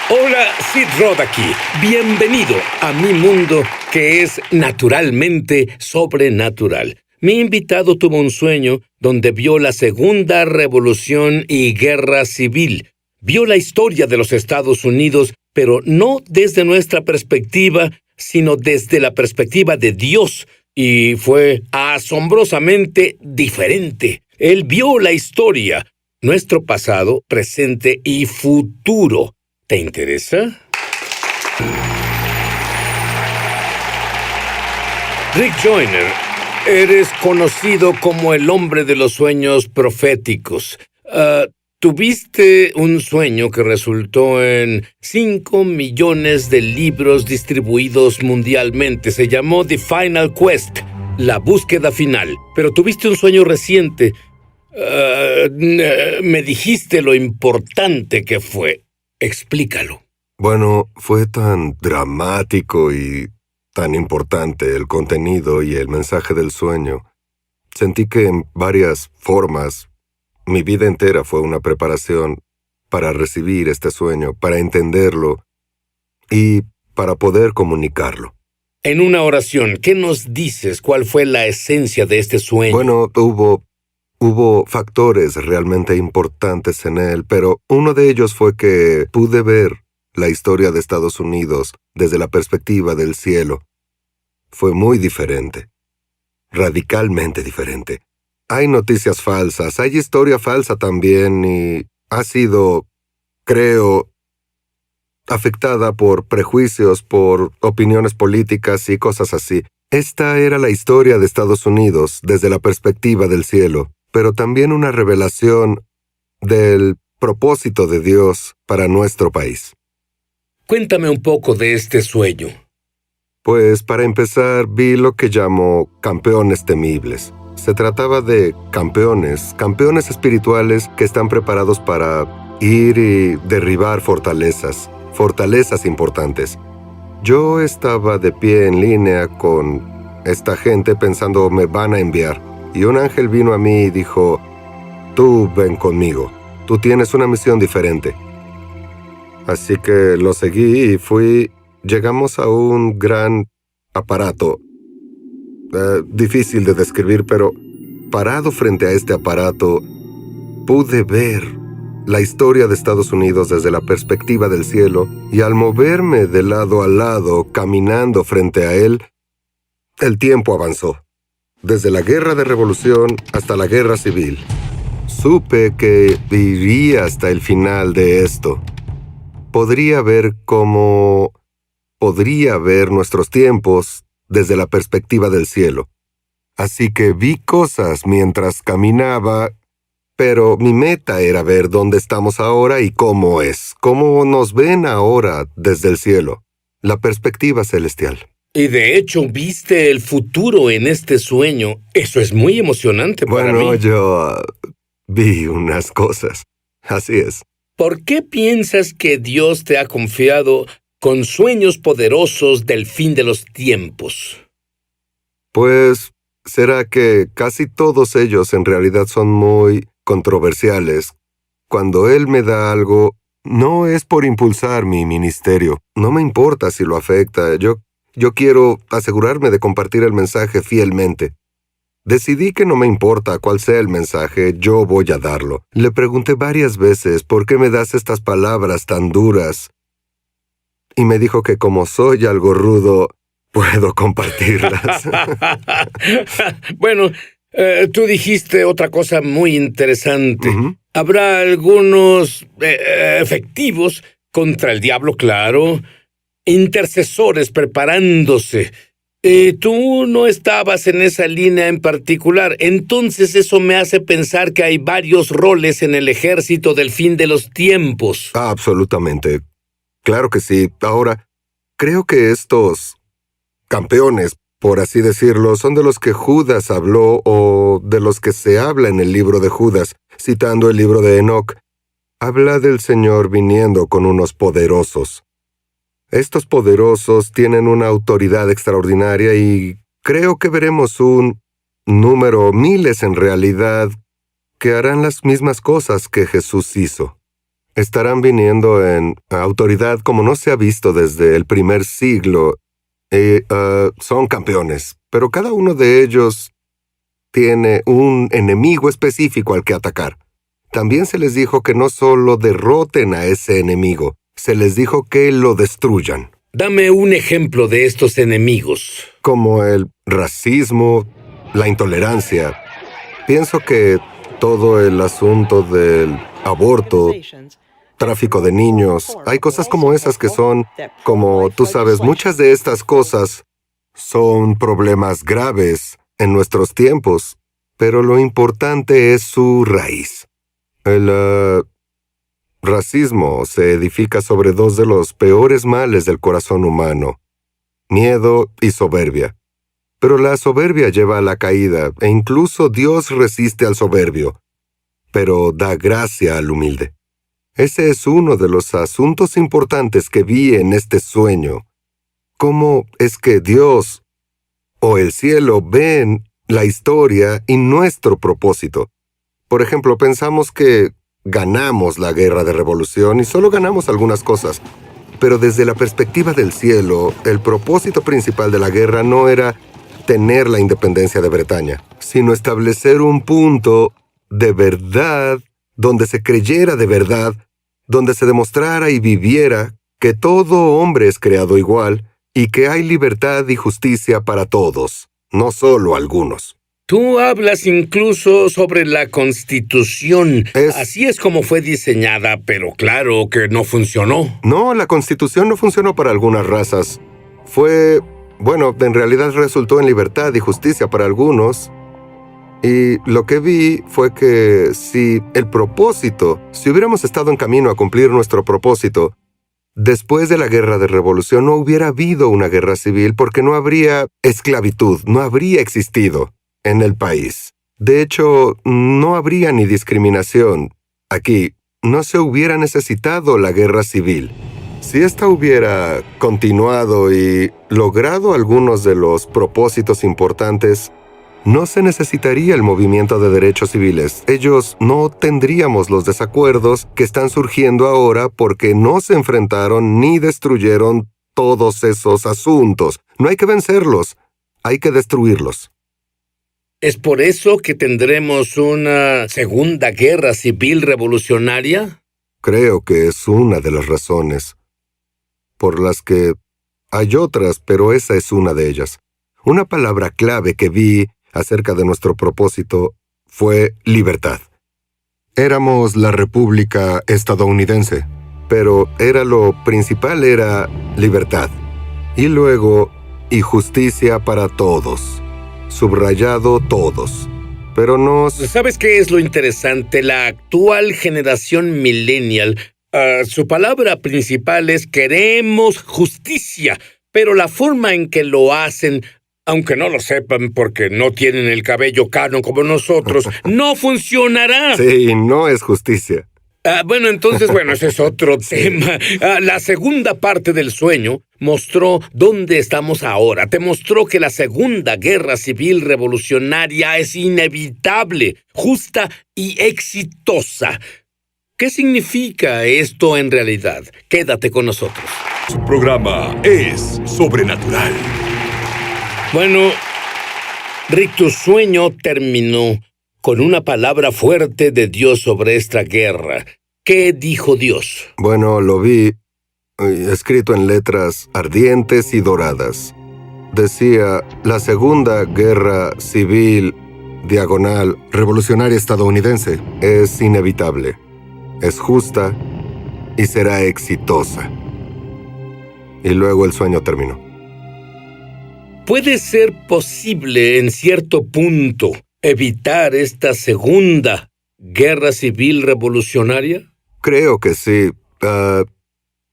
Hola, Sid Roth aquí. Bienvenido a mi mundo que es naturalmente sobrenatural. Mi invitado tuvo un sueño donde vio la Segunda Revolución y Guerra Civil. Vio la historia de los Estados Unidos, pero no desde nuestra perspectiva, sino desde la perspectiva de Dios. Y fue asombrosamente diferente. Él vio la historia, nuestro pasado, presente y futuro. ¿Te interesa? Rick Joyner, eres conocido como el hombre de los sueños proféticos. Tuviste un sueño que resultó en 5 millones de libros distribuidos mundialmente. Se llamó The Final Quest, la búsqueda final. Pero tuviste un sueño reciente. Me dijiste lo importante que fue. Explícalo. Bueno, fue tan dramático y tan importante el contenido y el mensaje del sueño. Sentí que en varias formas, mi vida entera fue una preparación para recibir este sueño, para entenderlo y para poder comunicarlo. En una oración, ¿qué nos dices? ¿Cuál fue la esencia de este sueño? Bueno, hubo factores realmente importantes en él, pero uno de ellos fue que pude ver la historia de Estados Unidos desde la perspectiva del cielo. Fue muy diferente, radicalmente diferente. Hay noticias falsas, hay historia falsa también y ha sido, creo, afectada por prejuicios, por opiniones políticas y cosas así. Esta era la historia de Estados Unidos desde la perspectiva del cielo, pero también una revelación del propósito de Dios para nuestro país. Cuéntame un poco de este sueño. Pues para empezar vi lo que llamo campeones temibles. Se trataba de campeones espirituales que están preparados para ir y derribar fortalezas importantes. Yo estaba de pie en línea con esta gente pensando me van a enviar. Y un ángel vino a mí y dijo, tú ven conmigo, tú tienes una misión diferente. Así que lo seguí y llegamos a un gran aparato. Difícil de describir, pero parado frente a este aparato, pude ver la historia de Estados Unidos desde la perspectiva del cielo, y al moverme de lado a lado, caminando frente a él, el tiempo avanzó. Desde la guerra de revolución hasta la guerra civil. Supe que iría hasta el final de esto. Podría ver nuestros tiempos desde la perspectiva del cielo. Así que vi cosas mientras caminaba, pero mi meta era ver dónde estamos ahora y cómo nos ven ahora desde el cielo, la perspectiva celestial. Y de hecho, viste el futuro en este sueño. Eso es muy emocionante para mí. Bueno, yo vi unas cosas. Así es. ¿Por qué piensas que Dios te ha confiado con sueños poderosos del fin de los tiempos? Pues, será que casi todos ellos en realidad son muy controversiales. Cuando Él me da algo, no es por impulsar mi ministerio. No me importa si lo afecta. Yo quiero asegurarme de compartir el mensaje fielmente. Decidí que no me importa cuál sea el mensaje, yo voy a darlo. Le pregunté varias veces, ¿por qué me das estas palabras tan duras? Y me dijo que como soy algo rudo, puedo compartirlas. Bueno, tú dijiste otra cosa muy interesante. Uh-huh. Habrá algunos efectivos contra el diablo, claro. Intercesores preparándose. Tú no estabas en esa línea en particular. Entonces eso me hace pensar que hay varios roles en el ejército del fin de los tiempos. Absolutamente. Claro que sí. Ahora, creo que estos campeones, por así decirlo, son de los que Judas habló o de los que se habla en el libro de Judas, citando el libro de Enoc. Habla del Señor viniendo con unos poderosos. Estos poderosos tienen una autoridad extraordinaria y creo que veremos un número, miles en realidad, que harán las mismas cosas que Jesús hizo. estarán viniendo en autoridad como no se ha visto desde el primer siglo. Son campeones, pero cada uno de ellos tiene un enemigo específico al que atacar. También se les dijo que no solo derroten a ese enemigo, se les dijo que lo destruyan. Dame un ejemplo de estos enemigos. Como el racismo, la intolerancia. Pienso que todo el asunto del aborto, tráfico de niños, hay cosas como esas que son, como tú sabes, muchas de estas cosas son problemas graves en nuestros tiempos, pero lo importante es su raíz. El racismo se edifica sobre dos de los peores males del corazón humano: miedo y soberbia. Pero la soberbia lleva a la caída, e incluso Dios resiste al soberbio, pero da gracia al humilde. Ese es uno de los asuntos importantes que vi en este sueño. ¿Cómo es que Dios o el cielo ven la historia y nuestro propósito? Por ejemplo, pensamos que ganamos la guerra de revolución y solo ganamos algunas cosas. Pero desde la perspectiva del cielo, el propósito principal de la guerra no era tener la independencia de Bretaña, sino establecer un punto de verdad, donde se creyera de verdad, donde se demostrara y viviera que todo hombre es creado igual y que hay libertad y justicia para todos, no solo algunos. Tú hablas incluso sobre la Constitución. Así es como fue diseñada, pero claro que no funcionó. No, la Constitución no funcionó para algunas razas. En realidad resultó en libertad y justicia para algunos. Y lo que vi fue que si hubiéramos estado en camino a cumplir nuestro propósito, después de la guerra de revolución no hubiera habido una guerra civil porque no habría esclavitud, no habría existido en el país. De hecho, no habría ni discriminación. Aquí no se hubiera necesitado la guerra civil. Si esta hubiera continuado y logrado algunos de los propósitos importantes, no se necesitaría el movimiento de derechos civiles. No tendríamos los desacuerdos que están surgiendo ahora porque no se enfrentaron ni destruyeron todos esos asuntos. No hay que vencerlos, hay que destruirlos. ¿Es por eso que tendremos una segunda guerra civil revolucionaria? Creo que es una de las razones por las que hay otras, pero esa es una de ellas. Una palabra clave que vi acerca de nuestro propósito fue libertad. Éramos la República estadounidense, pero lo principal era libertad. Y luego, y justicia para todos. Subrayado todos. Pero no... ¿Sabes qué es lo interesante? La actual generación millennial, su palabra principal es queremos justicia, pero la forma en que lo hacen, aunque no lo sepan porque no tienen el cabello cano como nosotros, no funcionará. Sí, no es justicia. Ese es otro tema. La segunda parte del sueño mostró dónde estamos ahora. Te mostró que la segunda guerra civil revolucionaria es inevitable, justa y exitosa. ¿Qué significa esto en realidad? Quédate con nosotros. Su programa es sobrenatural. Bueno, Rick, tu sueño terminó con una palabra fuerte de Dios sobre esta guerra. ¿Qué dijo Dios? Bueno, lo vi escrito en letras ardientes y doradas. Decía, la Segunda Guerra Civil, revolucionaria estadounidense, es inevitable, es justa y será exitosa. Y luego el sueño terminó. ¿Puede ser posible, en cierto punto, evitar esta segunda guerra civil revolucionaria? Creo que sí.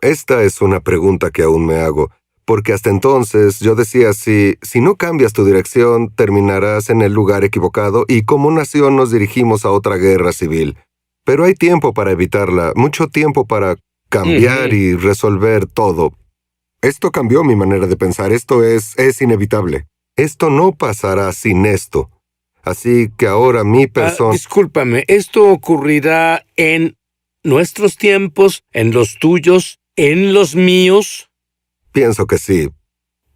Esta es una pregunta que aún me hago, porque hasta entonces yo decía, si no cambias tu dirección, terminarás en el lugar equivocado y como nación nos dirigimos a otra guerra civil. Pero hay tiempo para evitarla, mucho tiempo para cambiar y resolver todo. Esto cambió mi manera de pensar, esto es inevitable. Esto no pasará sin esto. Así que ahora mi persona... Discúlpame, esto ocurrirá en nuestros tiempos, en los tuyos, en los míos? Pienso que sí.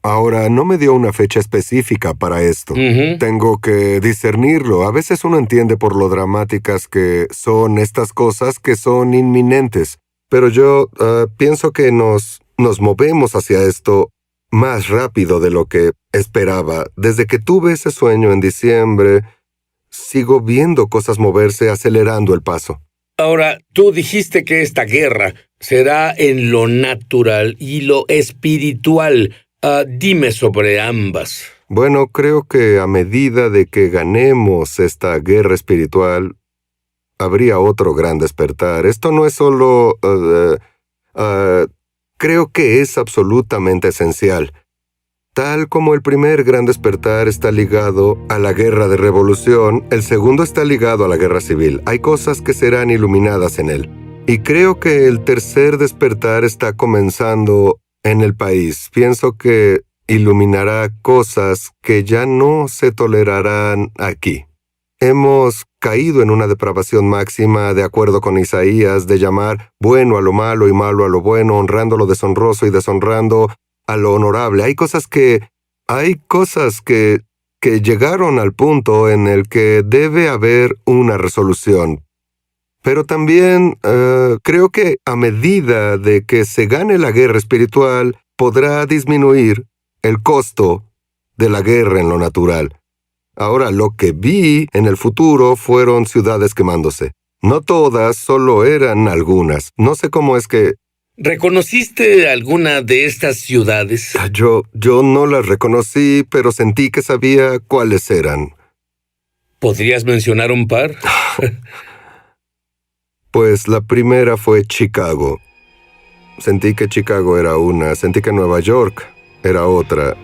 Ahora, no me dio una fecha específica para esto. Tengo que discernirlo. A veces uno entiende por lo dramáticas que son estas cosas que son inminentes. Pero yo pienso que nos movemos hacia esto más rápido de lo que esperaba. Desde que tuve ese sueño en diciembre, sigo viendo cosas moverse acelerando el paso. Ahora, tú dijiste que esta guerra será en lo natural y lo espiritual. Dime sobre ambas. Bueno, creo que a medida de que ganemos esta guerra espiritual, habría otro gran despertar. Esto no es solo... creo que es absolutamente esencial. Tal como el primer gran despertar está ligado a la guerra de revolución, el segundo está ligado a la guerra civil. Hay cosas que serán iluminadas en él. Y creo que el tercer despertar está comenzando en el país. Pienso que iluminará cosas que ya no se tolerarán aquí. Hemos caído en una depravación máxima, de acuerdo con Isaías, de llamar bueno a lo malo y malo a lo bueno, honrando lo deshonroso y deshonrando a lo honorable. Hay cosas que llegaron al punto en el que debe haber una resolución. Pero también creo que a medida de que se gane la guerra espiritual, podrá disminuir el costo de la guerra en lo natural. Ahora, lo que vi en el futuro fueron ciudades quemándose. No todas, solo eran algunas. No sé cómo es que... ¿Reconociste alguna de estas ciudades? Yo no las reconocí, pero sentí que sabía cuáles eran. ¿Podrías mencionar un par? Pues la primera fue Chicago. Sentí que Chicago era una, sentí que Nueva York era otra.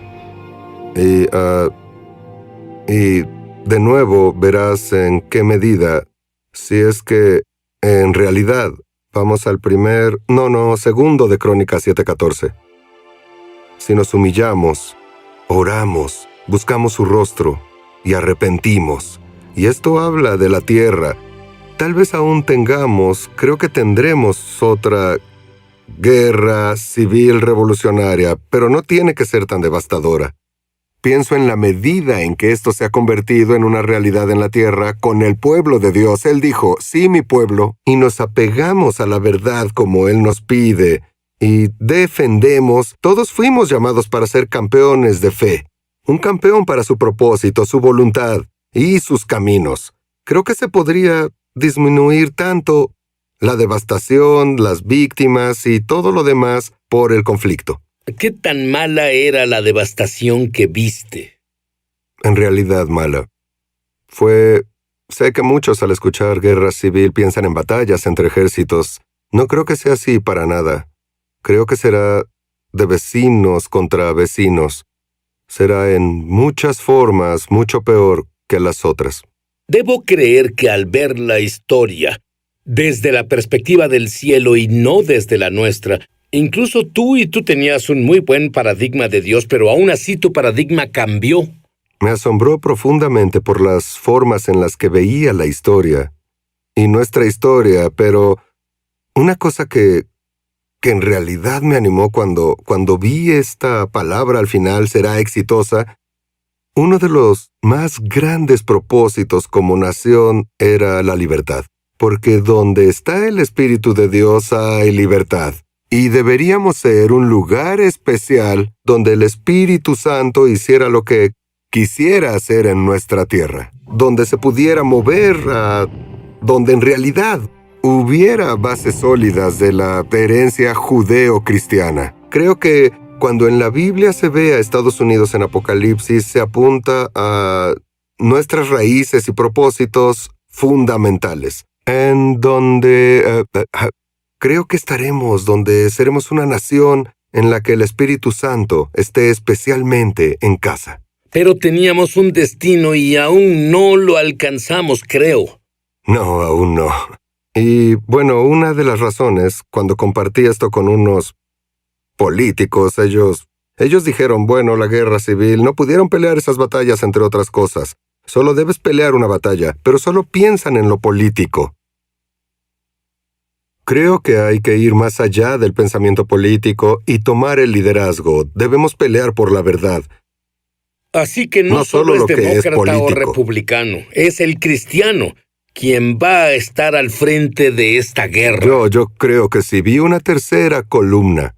Y de nuevo verás en qué medida, si es que en realidad vamos al segundo de Crónicas 7:14. Si nos humillamos, oramos, buscamos su rostro y arrepentimos. Y esto habla de la tierra. Tal vez aún creo que tendremos otra guerra civil revolucionaria, pero no tiene que ser tan devastadora. Pienso en la medida en que esto se ha convertido en una realidad en la tierra con el pueblo de Dios. Él dijo, sí, mi pueblo, y nos apegamos a la verdad como Él nos pide, y defendemos. Todos fuimos llamados para ser campeones de fe. Un campeón para su propósito, su voluntad y sus caminos. Creo que se podría disminuir tanto la devastación, las víctimas y todo lo demás por el conflicto. ¿Qué tan mala era la devastación que viste? En realidad mala. Sé que muchos al escuchar guerra civil piensan en batallas entre ejércitos. No creo que sea así para nada. Creo que será de vecinos contra vecinos. Será en muchas formas mucho peor que las otras. Debo creer que al ver la historia desde la perspectiva del cielo y no desde la nuestra, incluso tú tenías un muy buen paradigma de Dios, pero aún así tu paradigma cambió. Me asombró profundamente por las formas en las que veía la historia y nuestra historia, pero una cosa que en realidad me animó cuando vi esta palabra al final, será exitosa. Uno de los más grandes propósitos como nación era la libertad, porque donde está el Espíritu de Dios hay libertad. Y deberíamos ser un lugar especial donde el Espíritu Santo hiciera lo que quisiera hacer en nuestra tierra, donde se pudiera mover donde en realidad hubiera bases sólidas de la herencia judeo-cristiana. Creo que cuando en la Biblia se ve a Estados Unidos en Apocalipsis, se apunta a nuestras raíces y propósitos fundamentales, en donde creo que estaremos donde seremos una nación en la que el Espíritu Santo esté especialmente en casa. Pero teníamos un destino y aún no lo alcanzamos, creo. No, aún no. Y bueno, una de las razones, cuando compartí esto con unos políticos, ellos dijeron, bueno, la guerra civil, no pudieron pelear esas batallas entre otras cosas. Solo debes pelear una batalla, pero solo piensan en lo político. Creo que hay que ir más allá del pensamiento político y tomar el liderazgo. Debemos pelear por la verdad. Así que no No solo solo es lo que es demócrata o político. republicano, es el cristiano quien va a estar al frente de esta guerra. Yo creo que sí. Vi una tercera columna.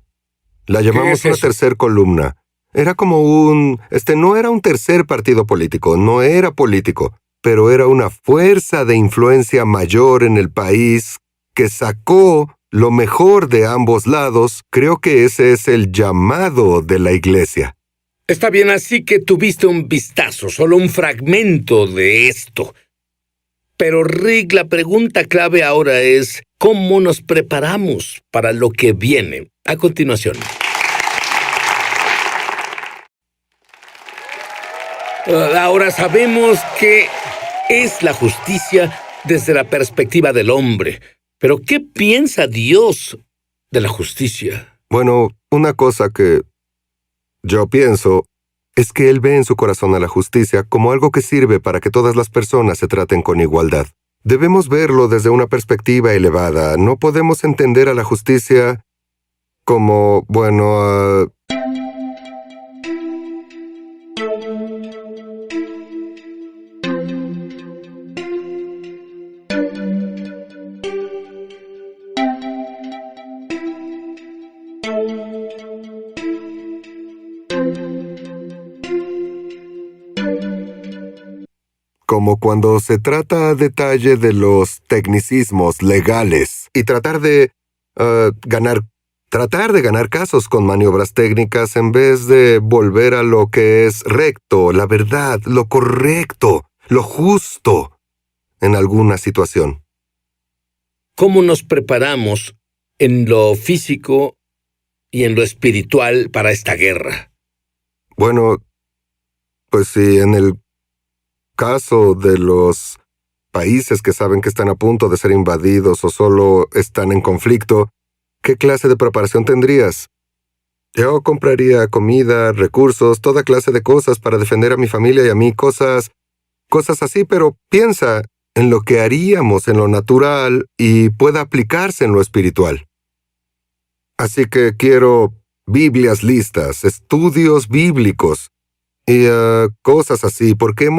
La llamamos es una eso? tercera columna. Era como no era un tercer partido político, no era político, pero era una fuerza de influencia mayor en el país que sacó lo mejor de ambos lados. Creo que ese es el llamado de la iglesia. Está bien, así que tuviste un vistazo, solo un fragmento de esto. Pero Rick, la pregunta clave ahora es, ¿cómo nos preparamos para lo que viene a continuación? Ahora sabemos que es la justicia desde la perspectiva del hombre. Pero ¿qué piensa Dios de la justicia? Bueno, una cosa que yo pienso es que Él ve en su corazón a la justicia como algo que sirve para que todas las personas se traten con igualdad. Debemos verlo desde una perspectiva elevada. No podemos entender a la justicia como, como cuando se trata a detalle de los tecnicismos legales y tratar de ganar casos con maniobras técnicas en vez de volver a lo que es recto, la verdad, lo correcto, lo justo en alguna situación. ¿Cómo nos preparamos en lo físico y en lo espiritual para esta guerra? Bueno, pues sí, en el caso de los países que saben que están a punto de ser invadidos o solo están en conflicto, ¿qué clase de preparación tendrías? Yo compraría comida, recursos, toda clase de cosas para defender a mi familia y a mí, cosas así, pero piensa en lo que haríamos en lo natural y pueda aplicarse en lo espiritual. Así que quiero Biblias listas, estudios bíblicos, y cosas así, porque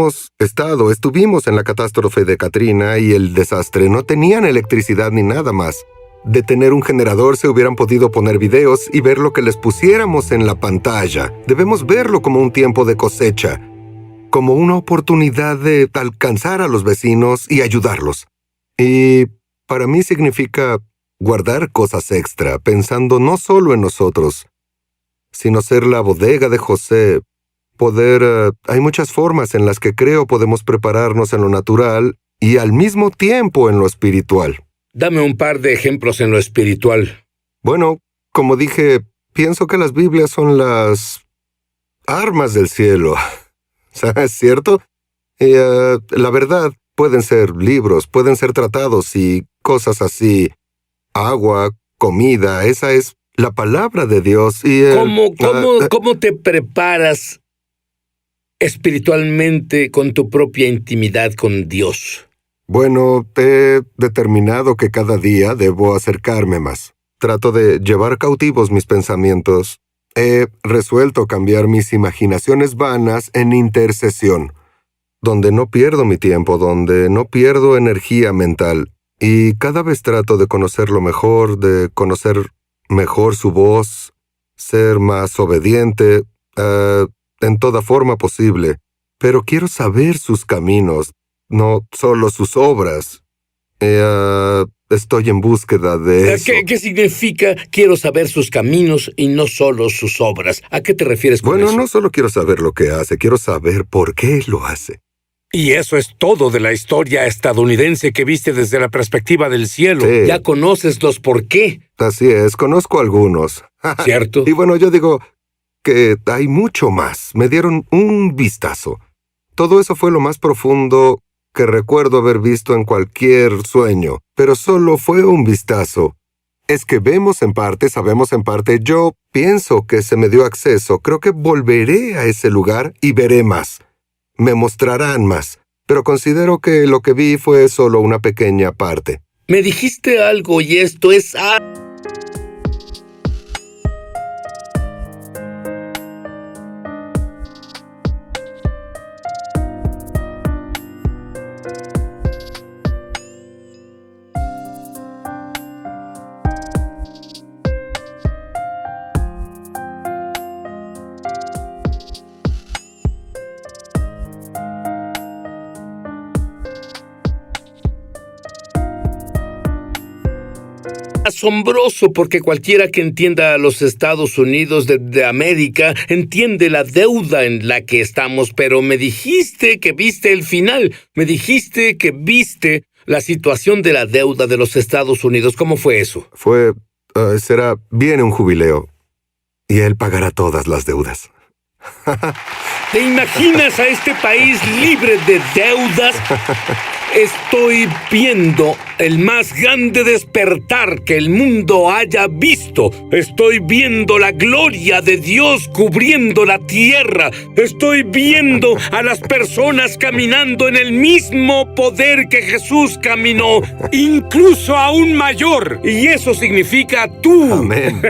estuvimos en la catástrofe de Katrina y el desastre. No tenían electricidad ni nada más. De tener un generador se hubieran podido poner videos y ver lo que les pusiéramos en la pantalla. Debemos verlo como un tiempo de cosecha, como una oportunidad de alcanzar a los vecinos y ayudarlos. Y para mí significa guardar cosas extra, pensando no solo en nosotros, sino ser la bodega de José. Hay muchas formas en las que creo podemos prepararnos en lo natural y al mismo tiempo en lo espiritual. Dame un par de ejemplos en lo espiritual. Bueno, como dije, pienso que las Biblias son las armas del cielo. ¿Es cierto? Y la verdad, pueden ser libros, pueden ser tratados y cosas así. Agua, comida, esa es la palabra de Dios. Y ¿Cómo te preparas espiritualmente con tu propia intimidad con Dios? Bueno, he determinado que cada día debo acercarme más. Trato de llevar cautivos mis pensamientos. He resuelto cambiar mis imaginaciones vanas en intercesión, donde no pierdo mi tiempo, donde no pierdo energía mental. Y cada vez trato de conocerlo mejor, de conocer mejor su voz, ser más obediente, en toda forma posible. Pero quiero saber sus caminos, no solo sus obras. Estoy en búsqueda de eso. ¿Qué significa quiero saber sus caminos y no solo sus obras? ¿A qué te refieres con eso? Bueno, no solo quiero saber lo que hace, quiero saber por qué lo hace. Y eso es todo de la historia estadounidense que viste desde la perspectiva del cielo. Sí. Ya conoces los por qué. Así es, conozco algunos. ¿Cierto? Y bueno, yo digo que hay mucho más. Me dieron un vistazo. Todo eso fue lo más profundo que recuerdo haber visto en cualquier sueño, pero solo fue un vistazo. Es que vemos en parte, sabemos en parte. Yo pienso que se me dio acceso. Creo que volveré a ese lugar y veré más. Me mostrarán más, pero considero que lo que vi fue solo una pequeña parte. Me dijiste algo y esto es... asombroso, porque cualquiera que entienda a los Estados Unidos de América entiende la deuda en la que estamos, pero me dijiste que viste el final, me dijiste que viste la situación de la deuda de los Estados Unidos. ¿Cómo fue eso? Viene un jubileo y él pagará todas las deudas. ¿Te imaginas a este país libre de deudas? Estoy viendo el más grande despertar que el mundo haya visto. Estoy viendo la gloria de Dios cubriendo la tierra. Estoy viendo a las personas caminando en el mismo poder que Jesús caminó, incluso aún mayor. Y eso significa tú. Amén.